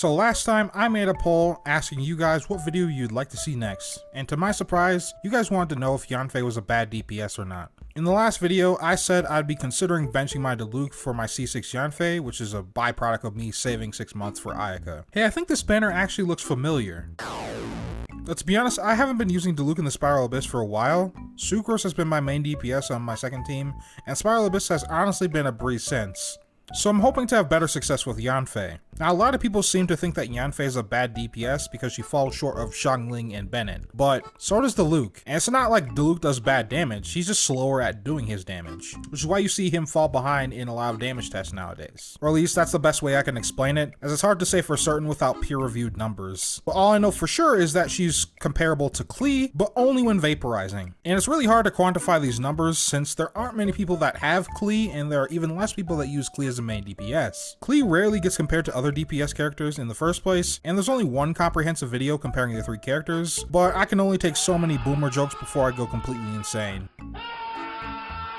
So last time I made a poll asking you guys what video you'd like to see next, and to my surprise, you guys wanted to know if Yanfei was a bad DPS or not. In the last video, I said I'd be considering benching my Diluc for my C6 Yanfei, which is a byproduct of me saving 6 months for Ayaka. Hey, I think this banner actually looks familiar. Let's be honest, I haven't been using Diluc in the Spiral Abyss for a while. Sucrose has been my main DPS on my second team, and Spiral Abyss has honestly been a breeze since. So I'm hoping to have better success with Yanfei. Now, a lot of people seem to think that Yanfei is a bad DPS because she falls short of xiangling and bennett, but so does Diluc. And it's not like Diluc does bad damage, he's just slower at doing his damage, which is why you see him fall behind in a lot of damage tests nowadays. Or at least that's the best way I can explain it, as it's hard to say for certain without peer-reviewed numbers. But all I know for sure is that she's comparable to Klee, but only when vaporizing. And it's really hard to quantify these numbers since there aren't many people that have Klee, and there are even less people that use Klee as a main DPS. Klee rarely gets compared to other DPS characters in the first place, and there's only one comprehensive video comparing the 3 characters, but I can only take so many boomer jokes before I go completely insane.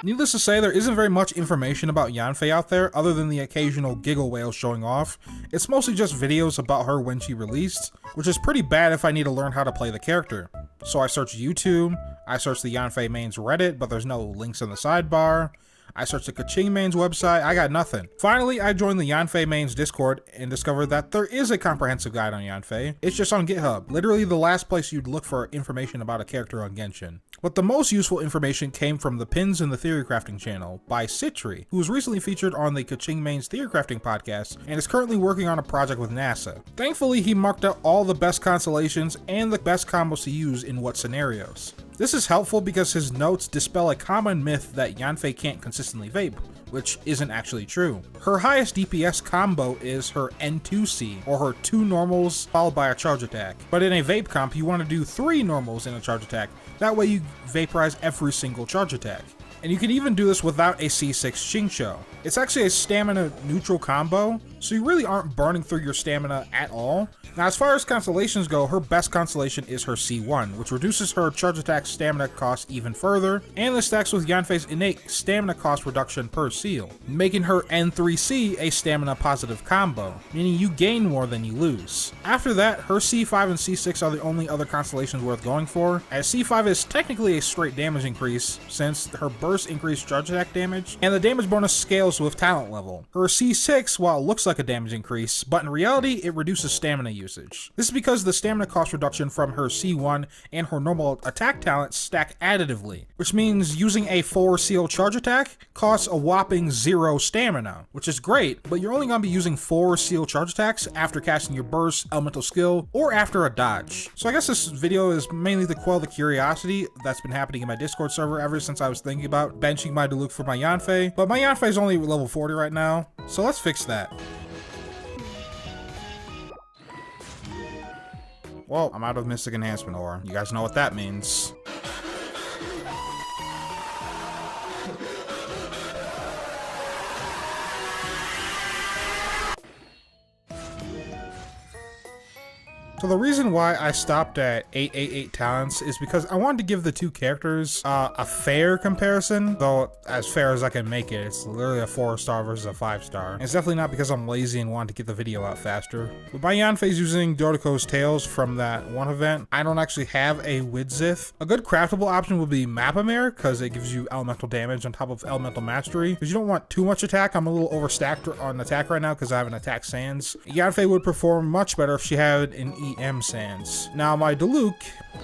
Needless to say, there isn't very much information about Yanfei out there other than the occasional giggle whale showing off. It's mostly just videos about her when she released, which is pretty bad if I need to learn how to play the character. So I searched YouTube, I searched the Yanfei mains Reddit, but there's no links in the sidebar. I searched the Kaching mains website, I got nothing. Finally, I joined the Yanfei mains Discord and discovered that there is a comprehensive guide on Yanfei. It's just on GitHub, literally the last place you'd look for information about a character on Genshin. But the most useful information came from the Pins in the Theory Crafting channel by Citri, who was recently featured on the Kaching mains Theory Crafting podcast and is currently working on a project with NASA. Thankfully, he marked out all the best constellations and the best combos to use in what scenarios. This is helpful because his notes dispel a common myth that Yanfei can't consistently vape, which isn't actually true. Her highest DPS combo is her N2C, or her 2 normals followed by a charge attack. But in a vape comp, you want to do 3 normals in a charge attack, that way you vaporize every single charge attack. And you can even do this without a C6 Xingqiu. It's actually a stamina neutral combo, so you really aren't burning through your stamina at all. Now, as far as constellations go, her best constellation is her C1, which reduces her charge attack stamina cost even further, and this stacks with Yanfei's innate stamina cost reduction per seal, making her N3C a stamina positive combo, meaning you gain more than you lose. After that, her C5 and C6 are the only other constellations worth going for, as C5 is technically a straight damage increase, since her burst increased charge attack damage, and the damage bonus scales with talent level. Her C6, while it looks like a damage increase, but in reality, it reduces stamina usage. This is because the stamina cost reduction from her C1 and her normal attack talent stack additively, which means using a 4 seal charge attack costs a whopping 0 stamina, which is great, but you're only going to be using 4 seal charge attacks after casting your burst, elemental skill, or after a dodge. So I guess this video is mainly to quell the curiosity that's been happening in my Discord server ever since I was thinking about benching my Diluc for my Yanfei, but my Yanfei is only level 40 right now, so let's fix that. Well, I'm out of Mystic Enhancement Ore. You guys know what that means. So the reason why I stopped at 888 talents is because I wanted to give the 2 characters a fair comparison, though as fair as I can make it. It's literally a 4-star versus a 5-star. It's definitely not because I'm lazy and wanted to get the video out faster. But my Yanfei's using Dodoko's Tails from that one event. I don't actually have a Widzith. A good craftable option would be Mapamare, because it gives you elemental damage on top of elemental mastery, because you don't want too much attack. I'm a little overstacked on attack right now because I have an attack sans. Yanfei would perform much better if she had an EM sans. Now my Diluc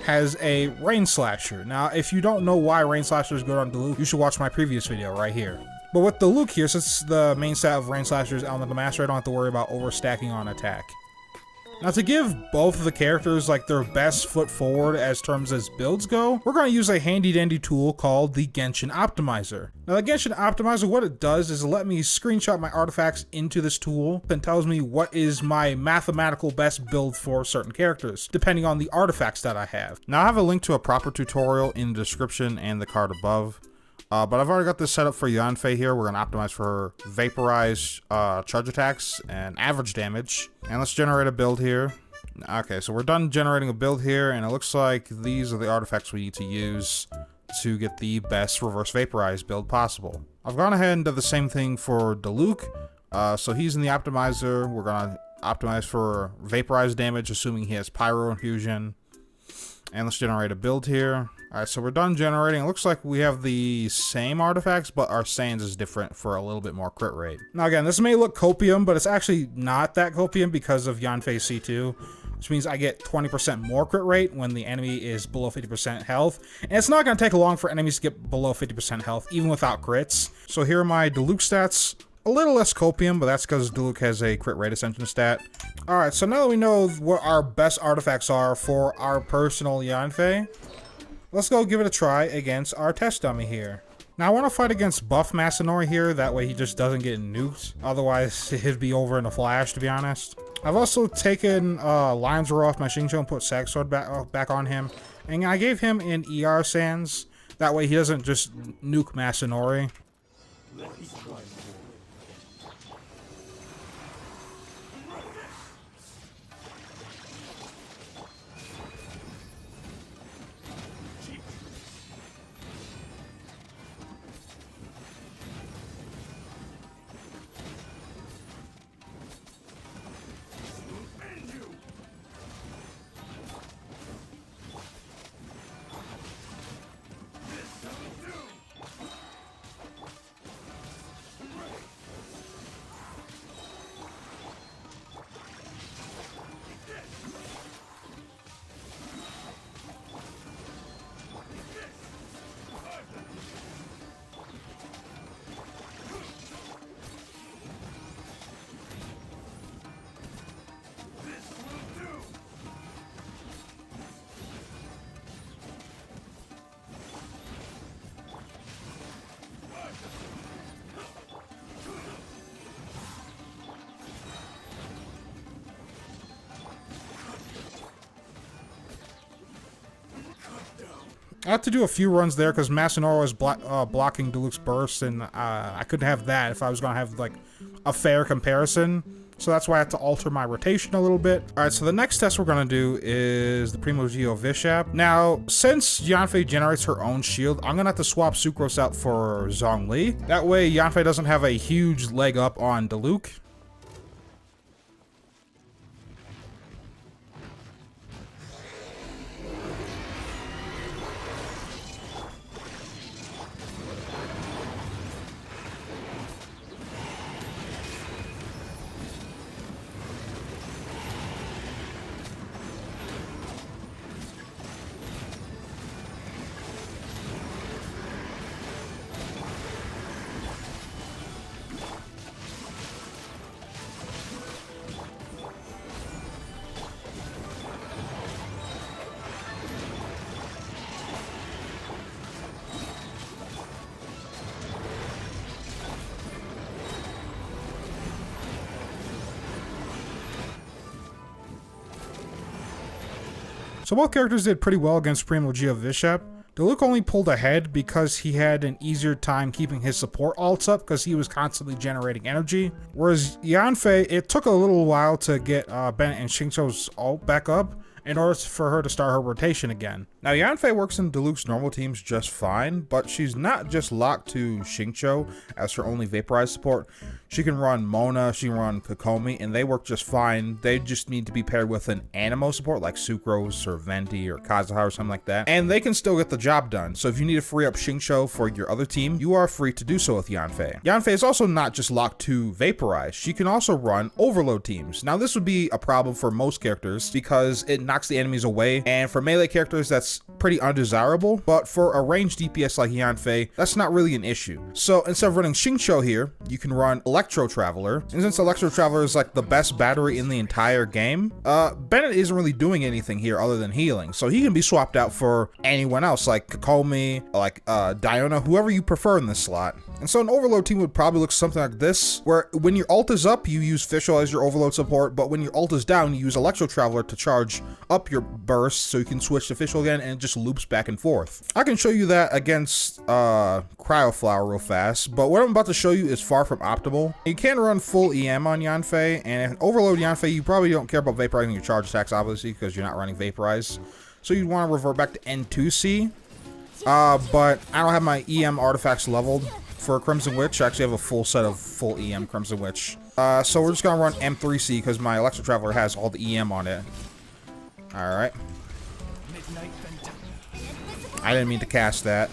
has a Rain Slasher. Now if you don't know why Rain Slasher is good on Diluc, you should watch my previous video right here. But with Diluc here, since the main stat of Rain Slasher is Elemental Mastery, I don't have to worry about overstacking on attack. Now to give both of the characters like their best foot forward as terms as builds go, we're going to use a handy dandy tool called the Genshin Optimizer. Now the Genshin Optimizer, what it does is let me screenshot my artifacts into this tool and tells me what is my mathematical best build for certain characters, depending on the artifacts that I have. Now I have a link to a proper tutorial in the description and the card above. But I've already got this set up for Yanfei here. We're going to optimize for her vaporize charge attacks and average damage. And let's generate a build here. Okay, so we're done generating a build here, and it looks like these are the artifacts we need to use to get the best reverse vaporize build possible. I've gone ahead and done the same thing for Diluc. So he's in the optimizer. We're going to optimized for vaporized damage, assuming he has pyro infusion. And let's generate a build here. Alright, so we're done generating. It looks like we have the same artifacts, but our sands is different for a little bit more crit rate. Now again, this may look copium, but it's actually not that copium because of Yanfei C2, which means I get 20% more crit rate when the enemy is below 50% health. And it's not going to take long for enemies to get below 50% health, even without crits. So here are my Diluc stats. A little less copium, but that's because Diluc has a crit rate ascension stat. Alright, so now that we know what our best artifacts are for our personal Yanfei, let's go give it a try against our test dummy here. Now I want to fight against buff Masonori here, that way he just doesn't get nuked. Otherwise, he'd be over in a flash, to be honest. I've also taken Lion's Roar off my Xingqiu and put Sag Sword back on him. And I gave him an ER Sands, that way he doesn't just nuke Masonori. I had to do a few runs there because Masonori was blocking Diluc's burst, and I couldn't have that if I was going to have like a fair comparison. So that's why I had to alter my rotation a little bit. Alright, so the next test we're going to do is the Primo Geovishap. Now, since Yanfei generates her own shield, I'm going to have to swap Sucrose out for Zhongli. That way, Yanfei doesn't have a huge leg up on Diluc. So both characters did pretty well against Primo Geovishap. Diluc only pulled ahead because he had an easier time keeping his support ults up because he was constantly generating energy. Whereas Yanfei, it took a little while to get Bennett and Xingqiu's ult back up in order for her to start her rotation again. Now Yanfei works in Diluc's normal teams just fine, but she's not just locked to Xingqiu as her only vaporized support. She can run Mona, she can run Kokomi, and they work just fine. They just need to be paired with an Animo support like Sucrose or Venti or Kazuha or something like that, and they can still get the job done. So if you need to free up Xingqiu for your other team, you are free to do so with Yanfei. Yanfei is also not just locked to Vaporize, she can also run Overload teams. Now this would be a problem for most characters because it knocks the enemies away, and for melee characters that's pretty undesirable, but for a ranged DPS like Yanfei, that's not really an issue. So instead of running Xingqiu here, you can run Electro Traveler, and since Electro Traveler is like the best battery in the entire game, Bennett isn't really doing anything here other than healing, so he can be swapped out for anyone else like Kokomi, like Diona, whoever you prefer in this slot. And so an Overload team would probably look something like this, where when your ult is up, you use Fischl as your Overload support, but when your ult is down, you use Electro Traveler to charge up your burst, so you can switch to Fischl again, and it just loops back and forth. I can show you that against Cryo Flower real fast, but what I'm about to show you is far from optimal. You can run full EM on Yanfei, and if Overload Yanfei, you probably don't care about vaporizing your charge attacks, obviously, because you're not running Vaporize. So you'd want to revert back to N2C, but I don't have my EM artifacts leveled for Crimson Witch. I actually have a full set of full EM Crimson Witch. So we're just gonna run M3C because my Electro Traveler has all the EM on it. Alright. I didn't mean to cast that.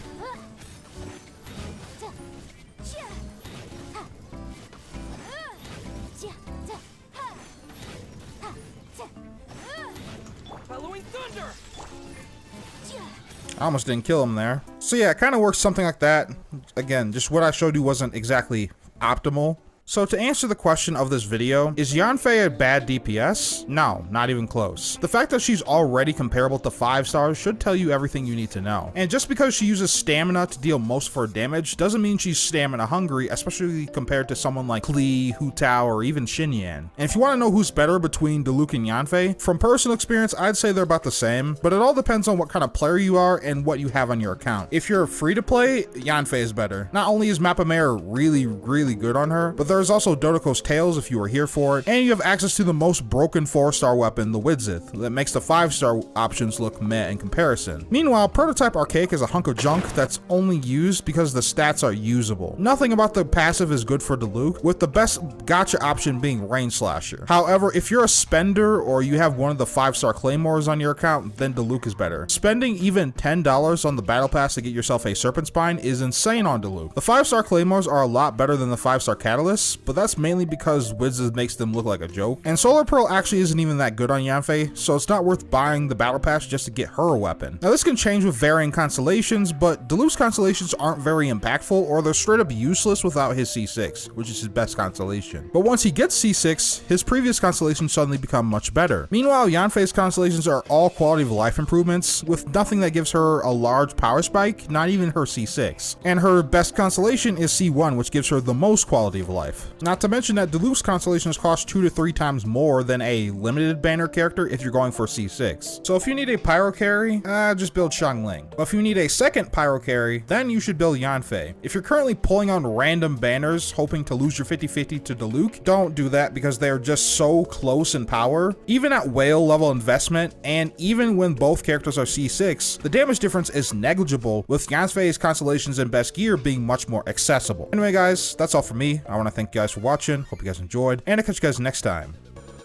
I almost didn't kill him there. So yeah, it kind of works something like that. Again, just what I showed you wasn't exactly optimal. So to answer the question of this video, is Yanfei a bad DPS? No, not even close. The fact that she's already comparable to 5 stars should tell you everything you need to know. And just because she uses stamina to deal most of her damage doesn't mean she's stamina hungry, especially compared to someone like Klee, Hu Tao, or even Xinyan. And if you want to know who's better between Diluc and Yanfei, from personal experience, I'd say they're about the same, but it all depends on what kind of player you are and what you have on your account. If you're free to play, Yanfei is better. Not only is Mappa Mare really good on her, but there's also Dodoko's Tails if you were here for it, and you have access to the most broken 4-star weapon, the Widzith, that makes the 5-star options look meh in comparison. Meanwhile, Prototype Archaic is a hunk of junk that's only used because the stats are usable. Nothing about the passive is good for Diluc, with the best gotcha option being Range Slasher. However, if you're a spender or you have one of the 5-star Claymores on your account, then Diluc is better. Spending even $10 on the Battle Pass to get yourself a Serpent Spine is insane on Diluc. The 5-star Claymores are a lot better than the 5-star Catalysts, but that's mainly because Widzith makes them look like a joke. And Solar Pearl actually isn't even that good on Yanfei, so it's not worth buying the Battle Pass just to get her a weapon. Now this can change with varying constellations, but Diluc's constellations aren't very impactful, or they're straight up useless without his C6, which is his best constellation. But once he gets C6, his previous constellations suddenly become much better. Meanwhile, Yanfei's constellations are all quality of life improvements, with nothing that gives her a large power spike, not even her C6. And her best constellation is C1, which gives her the most quality of life. Not to mention that Diluc's constellations cost 2 to 3 times more than a limited banner character if you're going for C6. So if you need a pyro carry, just build xiangling. But if you need a second pyro carry, then you should build Yanfei. If you're currently pulling on random banners hoping to lose your 50-50 to Diluc, don't do that because they're just so close in power. Even at whale level investment, and even when both characters are C6, the damage difference is negligible, with Yanfei's constellations and best gear being much more accessible. Anyway guys, that's all for me. I want to thank you guys for watching. Hope you guys enjoyed, and I'll catch you guys next time.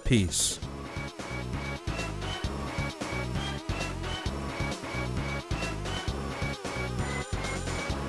Peace.